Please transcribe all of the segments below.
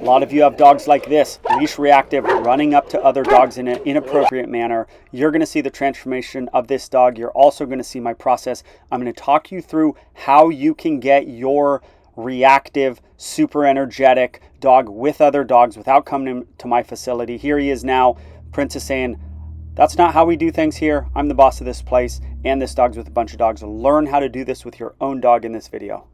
lot of you have dogs like this, leash reactive, running up to other dogs in an inappropriate manner. You're going to see the transformation of this dog. You're also going to see my process. I'm going to talk you through how you can get your reactive, super energetic dog with other dogs without coming to my facility. Here he is now. Prince is saying, that's not how we do things here. I'm the boss of this place, and this dog's with a bunch of dogs. Learn how to do this with your own dog in this video.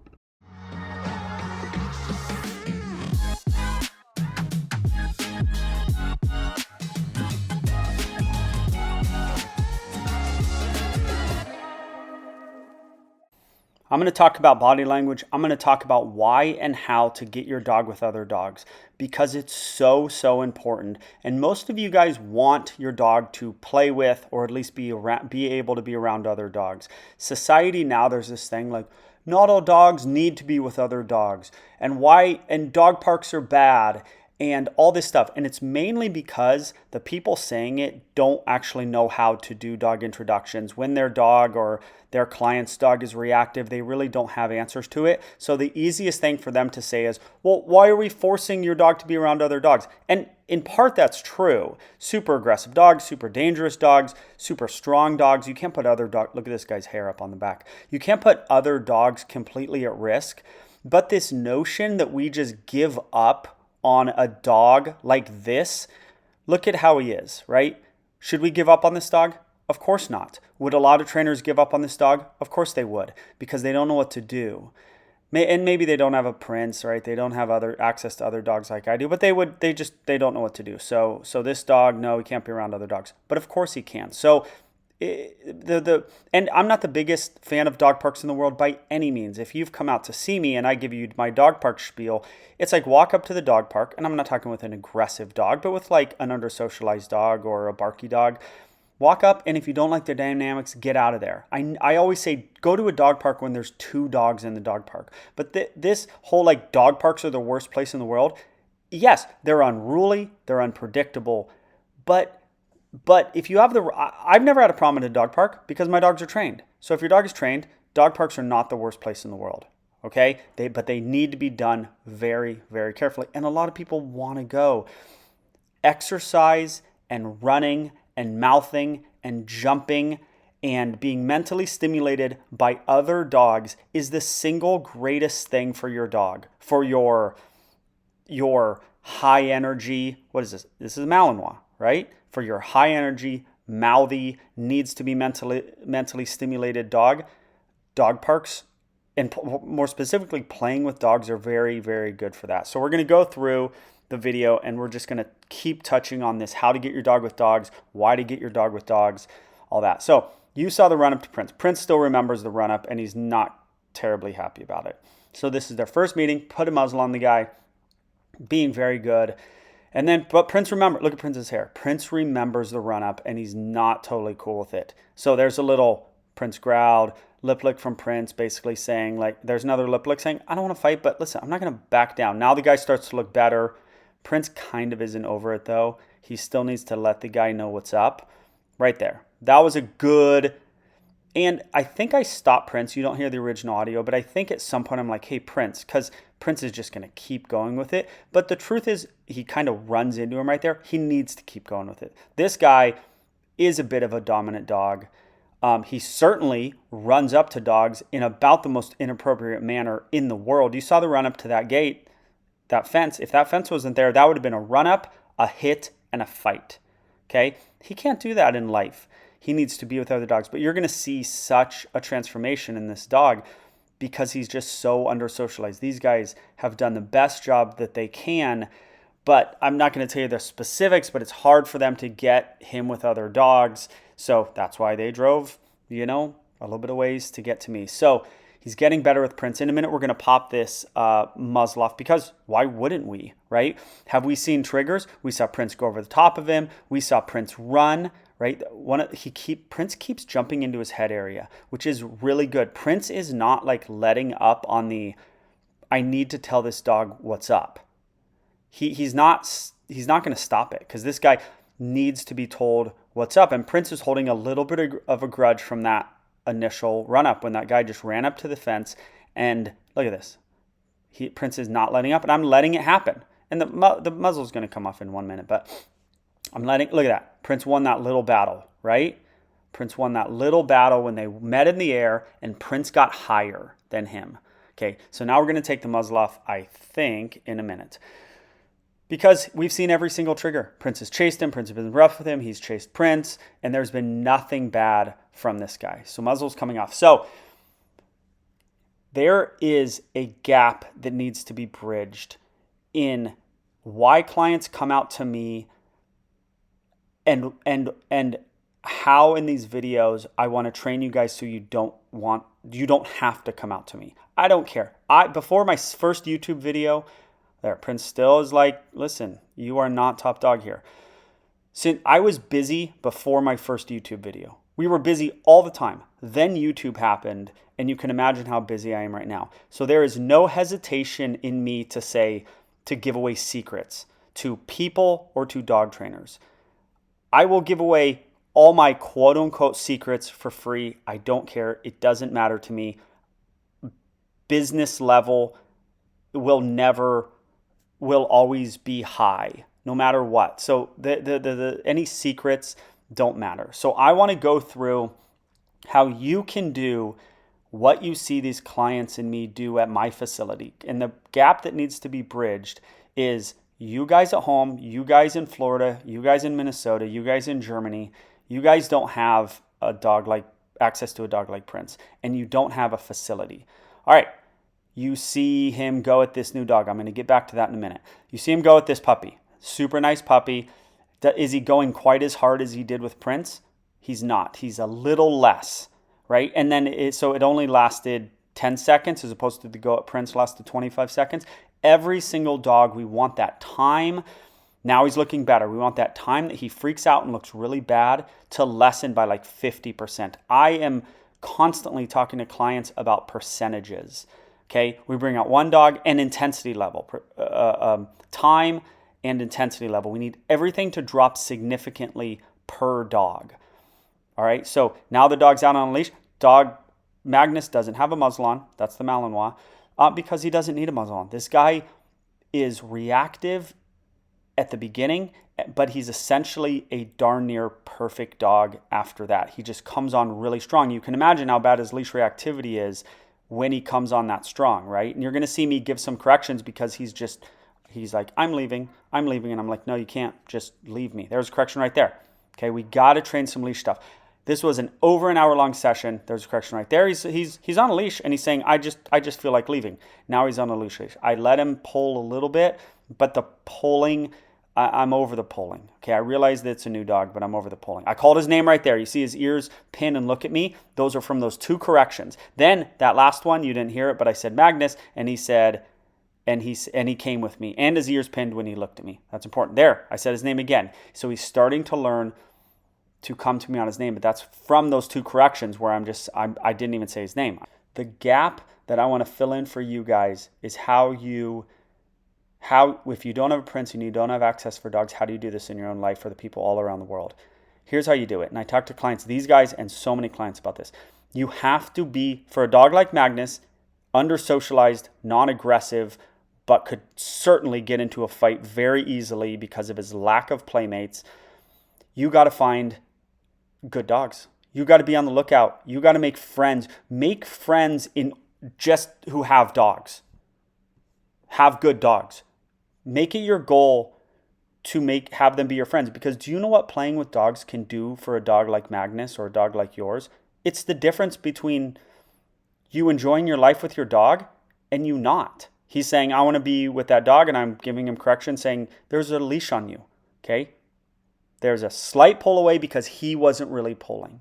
I'm going to talk about body language. I'm going to talk about why and how to get your dog with other dogs because it's so important. And most of you guys want your dog to play with or at least be able to be around other dogs. Society now, there's this thing like, not all dogs need to be with other dogs, and dog parks are bad, and all this stuff. And it's mainly because the people saying it don't actually know how to do dog introductions. When their dog or their client's dog is reactive, they really don't have answers to it. So the easiest thing for them to say is, well, why are we forcing your dog to be around other dogs? And in part, that's true. Super aggressive dogs, super dangerous dogs, super strong dogs. You can't put other dogs, look at this guy's hair up on the back. You can't put other dogs completely at risk. But this notion that we just give up on a dog like this, look at how he is, right? Should we give up on this dog? Of course not. Would a lot of trainers give up on this dog? Of course they would, because they don't know what to do. And maybe they don't have a Prince, right? They don't have other access to other dogs like I do, but they don't know what to do. So this dog, no, he can't be around other dogs. But of course he can. So and I'm not the biggest fan of dog parks in the world by any means. If you've come out to see me and I give you my dog park spiel, it's like walk up to the dog park, and I'm not talking with an aggressive dog, but with like an under-socialized dog or a barky dog. Walk up, and if you don't like their dynamics, get out of there. I always say go to a dog park when there's 2 dogs in the dog park. But this whole like dog parks are the worst place in the world. Yes, they're unruly, they're unpredictable, but if you have I've never had a problem at a dog park because my dogs are trained. So if your dog is trained, dog parks are not the worst place in the world, okay? But they need to be done very, very carefully. And a lot of people want to go. Exercise and running and mouthing and jumping and being mentally stimulated by other dogs is the single greatest thing for your dog, for your high energy. What is this? This is Malinois, right? For your high energy, mouthy, needs to be mentally stimulated dog parks, and more specifically playing with dogs are very, very good for that. So we're going to go through the video and we're just going to keep touching on this, how to get your dog with dogs, why to get your dog with dogs, all that. So you saw the run up to Prince. Prince still remembers the run up and he's not terribly happy about it. So this is their first meeting, put a muzzle on the guy, being very good. And then, but Prince look at Prince's hair. Prince remembers the run-up, and he's not totally cool with it. So there's a little Prince growled, lip lick from Prince, basically saying, like, there's another lip lick saying, I don't want to fight, but listen, I'm not going to back down. Now the guy starts to look better. Prince kind of isn't over it, though. He still needs to let the guy know what's up. Right there. That was a good... And I think I stopped Prince. You don't hear the original audio, but I think at some point I'm like, hey, Prince, because Prince is just going to keep going with it. But the truth is he kind of runs into him right there. He needs to keep going with it. This guy is a bit of a dominant dog. He certainly runs up to dogs in about the most inappropriate manner in the world. You saw the run up to that gate, that fence. If that fence wasn't there, that would have been a run up, a hit, and a fight. Okay? He can't do that in life. He needs to be with other dogs. But you're going to see such a transformation in this dog because he's just so under-socialized. These guys have done the best job that they can, but I'm not going to tell you the specifics, but it's hard for them to get him with other dogs. So that's why they drove, a little bit of ways to get to me. So he's getting better with Prince. In a minute, we're going to pop this muzzle off because why wouldn't we, right? Have we seen triggers? We saw Prince go over the top of him. We saw Prince run. Right? Prince keeps jumping into his head area, which is really good. Prince is not like letting up on the I need to tell this dog what's up. He's not going to stop it because this guy needs to be told what's up. And Prince is holding a little bit of a grudge from that initial run up when that guy just ran up to the fence. And look at this. Prince is not letting up, and I'm letting it happen. And the muzzle's going to come off in 1 minute, but look at that. Prince won that little battle, right? Prince won that little battle when they met in the air, and Prince got higher than him. Okay, so now we're going to take the muzzle off, I think, in a minute. Because we've seen every single trigger. Prince has chased him, Prince has been rough with him, he's chased Prince, and there's been nothing bad from this guy. So muzzle's coming off. So there is a gap that needs to be bridged in why clients come out to me and how in these videos I want to train you guys so you don't have to come out to me. I don't care. Before my first YouTube video, there, Prince still is like, listen, you are not top dog here. Since I was busy before my first YouTube video. We were busy all the time. Then YouTube happened, and you can imagine how busy I am right now. So there is no hesitation in me to give away secrets to people or to dog trainers. I will give away all my quote unquote secrets for free. I don't care. It doesn't matter to me. Business level will always be high, no matter what. So any secrets don't matter. So I want to go through how you can do what you see these clients and me do at my facility. And the gap that needs to be bridged is you guys at home, you guys in Florida, you guys in Minnesota, you guys in Germany, you guys don't have access to a dog like Prince, and you don't have a facility. All right, you see him go at this new dog. I'm going to get back to that in a minute. You see him go at this puppy. Super nice puppy. Is he going quite as hard as he did with Prince? He's not. He's a little less, right? And then so it only lasted 10 seconds as opposed to the go at Prince lasted 25 seconds. Every single dog, we want that time. Now he's looking better. We want that time that he freaks out and looks really bad to lessen by like 50%. I am constantly talking to clients about percentages. Okay, we bring out one dog and intensity level, time and intensity level. We need everything to drop significantly per dog. All right, so now the dog's out on a leash. Dog Magnus doesn't have a muzzle on. That's the Malinois, because he doesn't need a muzzle on. This guy is reactive at the beginning, but he's essentially a darn near perfect dog after that. He just comes on really strong. You can imagine how bad his leash reactivity is when he comes on that strong, right? And you're going to see me give some corrections because he's like, I'm leaving. And I'm like, no, you can't just leave me. There's a correction right there. Okay, we got to train some leash stuff. This was an over an hour long session. There's a correction right there. He's on a leash and he's saying, I just feel like leaving. Now he's on a leash. I let him pull a little bit, but the pulling, I'm over the pulling. Okay, I realize that it's a new dog, but I'm over the pulling. I called his name right there. You see his ears pin and look at me. Those are from those two corrections. Then that last one, you didn't hear it, but I said Magnus, and he said, and he came with me, and his ears pinned when he looked at me. That's important. There, I said his name again. So he's starting to learn to come to me on his name, but that's from those two corrections where I didn't even say his name. The gap that I want to fill in for you guys is how if you don't have a Prince and you don't have access for dogs, how do you do this in your own life for the people all around the world? Here's how you do it. And I talk to clients, these guys and so many clients about this. You have to be, for a dog like Magnus, under-socialized, non-aggressive, but could certainly get into a fight very easily because of his lack of playmates. You got to find good dogs. You got to be on the lookout. You got to make friends. Make friends in just who have dogs. Have good dogs. Make it your goal to have them be your friends. Because do you know what playing with dogs can do for a dog like Magnus or a dog like yours? It's the difference between you enjoying your life with your dog and you not. He's saying, I want to be with that dog, and I'm giving him correction saying, there's a leash on you, okay? There's a slight pull away because he wasn't really pulling.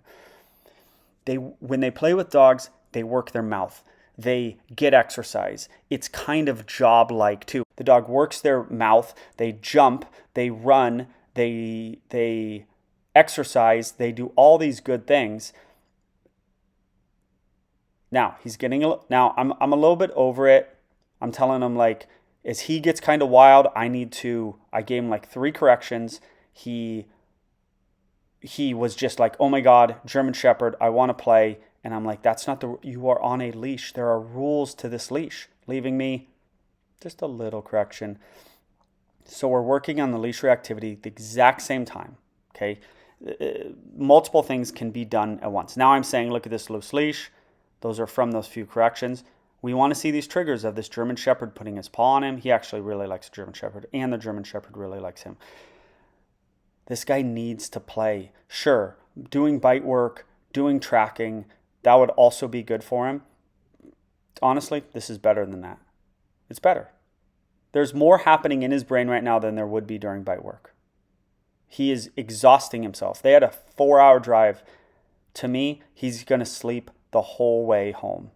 When they play with dogs, they work their mouth. They get exercise. It's kind of job-like too. The dog works their mouth, they jump, they run, they exercise, they do all these good things. Now, I'm a little bit over it. I'm telling him, like, as he gets kind of wild, I gave him like 3 corrections. He was just like, oh my God, German Shepherd, I want to play. And I'm like, you are on a leash. There are rules to this leash. Leaving me, just a little correction. So we're working on the leash reactivity at the exact same time, okay? Multiple things can be done at once. Now I'm saying, look at this loose leash. Those are from those few corrections. We want to see these triggers of this German Shepherd putting his paw on him. He actually really likes German Shepherd, and the German Shepherd really likes him. This guy needs to play. Sure, doing bite work, doing tracking, that would also be good for him. Honestly, this is better than that. It's better. There's more happening in his brain right now than there would be during bite work. He is exhausting himself. They had a 4-hour drive. To me, he's going to sleep the whole way home.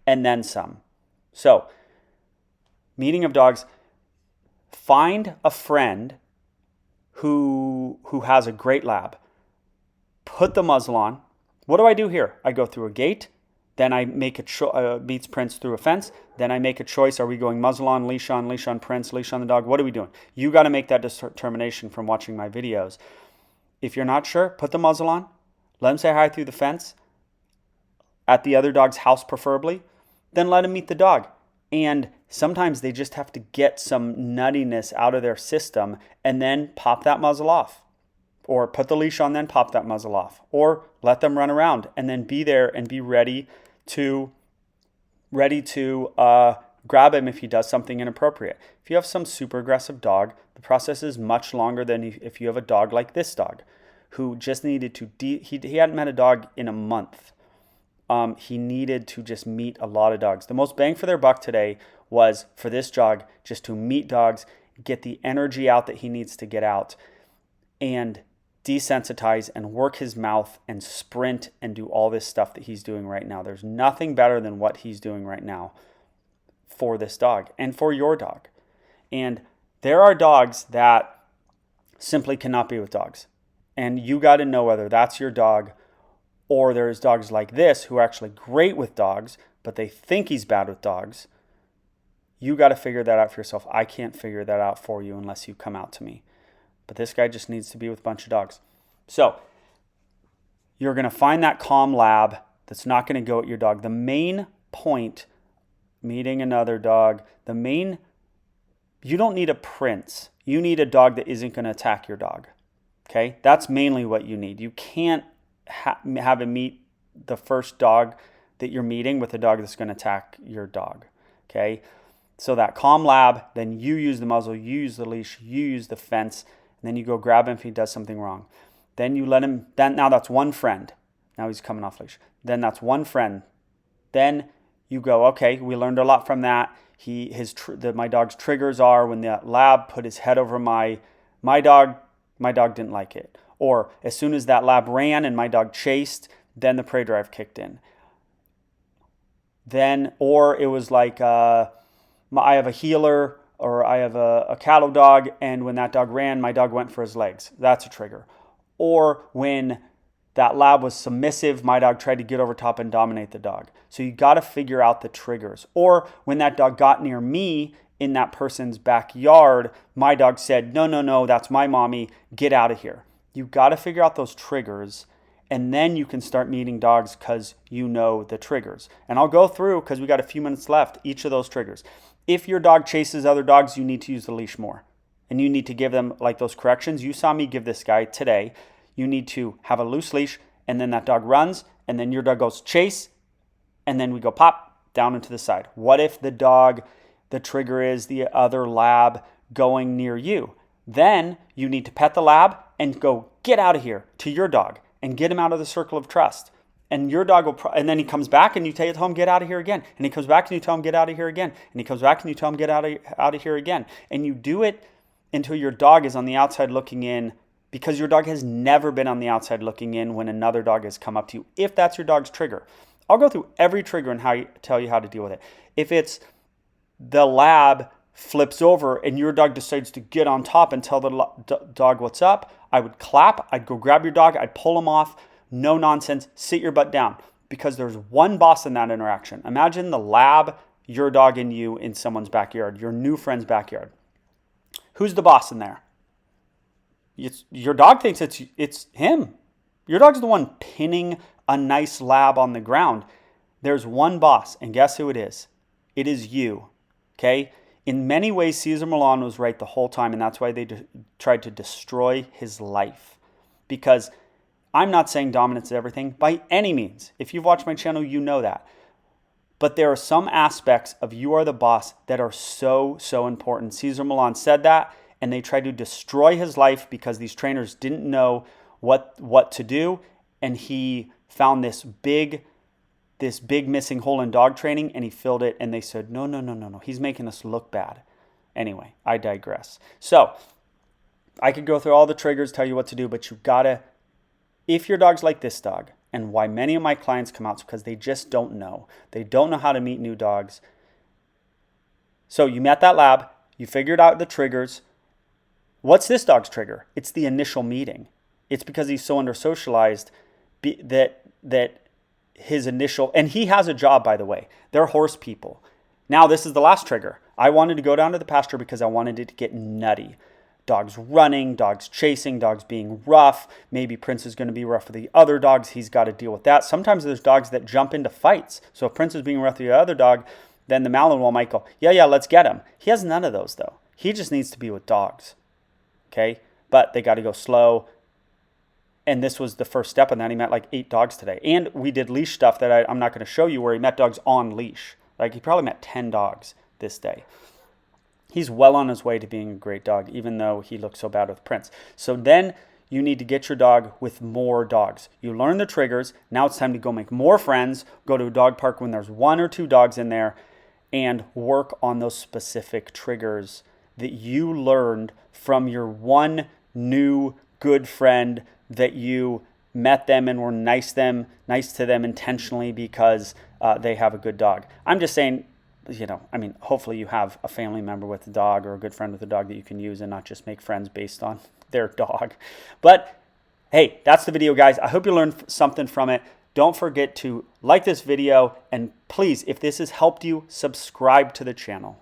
And then some. So, meeting of dogs, find a friend who has a great lab. Put the muzzle on. What do I do here? I go through a gate. Then I make meets prints through a fence. Then I make a choice. Are we going muzzle on, leash on prints, leash on the dog? What are we doing? You got to make that determination from watching my videos. If you're not sure, put the muzzle on. Let him say hi through the fence. At the other dog's house preferably. Then let him meet the dog. And sometimes they just have to get some nuttiness out of their system and then pop that muzzle off. Or put the leash on, then pop that muzzle off. Or let them run around and then be there and be ready to grab him if he does something inappropriate. If you have some super aggressive dog, the process is much longer than if you have a dog like this dog, who just needed to, he hadn't met a dog in a month. He needed to just meet a lot of dogs. The most bang for their buck today was for this dog just to meet dogs, get the energy out that he needs to get out, and desensitize and work his mouth and sprint and do all this stuff that he's doing right now. There's nothing better than what he's doing right now for this dog and for your dog. And there are dogs that simply cannot be with dogs. And you got to know whether that's your dog, or there's dogs like this who are actually great with dogs, but they think he's bad with dogs. You got to figure that out for yourself. I can't figure that out for you unless you come out to me. But this guy just needs to be with a bunch of dogs. So you're going to find that calm lab that's not going to go at your dog. The main point, meeting another dog, you don't need a prince. You need a dog that isn't going to attack your dog. Okay? That's mainly what you need. You can't have him meet the first dog that you're meeting with a dog that's going to attack your dog. Okay? So that calm lab, then you use the muzzle, you use the leash, you use the fence, and then you go grab him if he does something wrong. Then you let him, now that's one friend. Now he's coming off leash. Then that's one friend. Then you go, okay, we learned a lot from that. My dog's triggers are when the lab put his head over my dog didn't like it. Or as soon as that lab ran and my dog chased, then the prey drive kicked in. Or it was like I have a healer, or I have a cattle dog, and when that dog ran, my dog went for his legs. That's a trigger. Or when that lab was submissive, my dog tried to get over top and dominate the dog. So you got to figure out the triggers. Or when that dog got near me in that person's backyard, my dog said, no, that's my mommy, get out of here. You got to figure out those triggers, and then you can start meeting dogs because you know the triggers. And I'll go through, because we got a few minutes left, each of those triggers. If your dog chases other dogs, you need to use the leash more. And you need to give them like those corrections. You saw me give this guy today. You need to have a loose leash, and then that dog runs, and then your dog goes chase, and then we go pop down into the side. What if the trigger is the other lab going near you? Then you need to pet the lab and go get out of here to your dog and get him out of the circle of trust. And your dog will, and then he comes back and you tell him, get out of here again. And he comes back and you tell him, get out of here again. And he comes back and you tell him, get out of here again. And you do it until your dog is on the outside looking in, because your dog has never been on the outside looking in when another dog has come up to you, if that's your dog's trigger. I'll go through every trigger and tell you how to deal with it. If it's the lab flips over and your dog decides to get on top and tell the dog what's up, I would clap, I'd go grab your dog, I'd pull him off. No nonsense, sit your butt down, because there's one boss in that interaction. Imagine the lab, your dog, and you in someone's backyard, your new friend's backyard. Who's the boss in there? Your dog thinks it's him. Your dog's the one pinning a nice lab on the ground. There's one boss, and guess who it is? It is you, okay? In many ways, Cesar Millan was right the whole time, and that's why they tried to destroy his life. Because I'm not saying dominance is everything by any means. If you've watched my channel, you know that. But there are some aspects of you are the boss that are so, so important. Cesar Millan said that, and they tried to destroy his life because these trainers didn't know what to do, and he found this big missing hole in dog training, and he filled it, and they said, no, he's making us look bad. Anyway, I digress. So I could go through all the triggers, tell you what to do, but you've got to, if your dog's like this dog, and why many of my clients come out is because they just don't know. They don't know how to meet new dogs. So you met that lab, you figured out the triggers. What's this dog's trigger? It's the initial meeting. It's because he's so under socialized that his initial, and he has a job, by the way. They're horse people. Now this is the last trigger. I wanted to go down to the pasture because I wanted it to get nutty. Dogs running, dogs chasing, dogs being rough. Maybe Prince is going to be rough with the other dogs. He's got to deal with that. Sometimes there's dogs that jump into fights. So if Prince is being rough with the other dog, then the Malinois might go, yeah, let's get him. He has none of those though. He just needs to be with dogs. Okay? But they got to go slow. And this was the first step in that. He met like 8 dogs today. And we did leash stuff that I'm not going to show you where he met dogs on leash. Like he probably met 10 dogs this day. He's well on his way to being a great dog, even though he looks so bad with Prince. So then you need to get your dog with more dogs. You learn the triggers. Now it's time to go make more friends. Go to a dog park when there's 1 or 2 dogs in there and work on those specific triggers that you learned from your one new good friend that you met them and were nice to them intentionally because they have a good dog. I'm just saying, hopefully you have a family member with a dog or a good friend with a dog that you can use and not just make friends based on their dog. But hey, that's the video, guys. I hope you learned something from it. Don't forget to like this video, and please, if this has helped you, subscribe to the channel.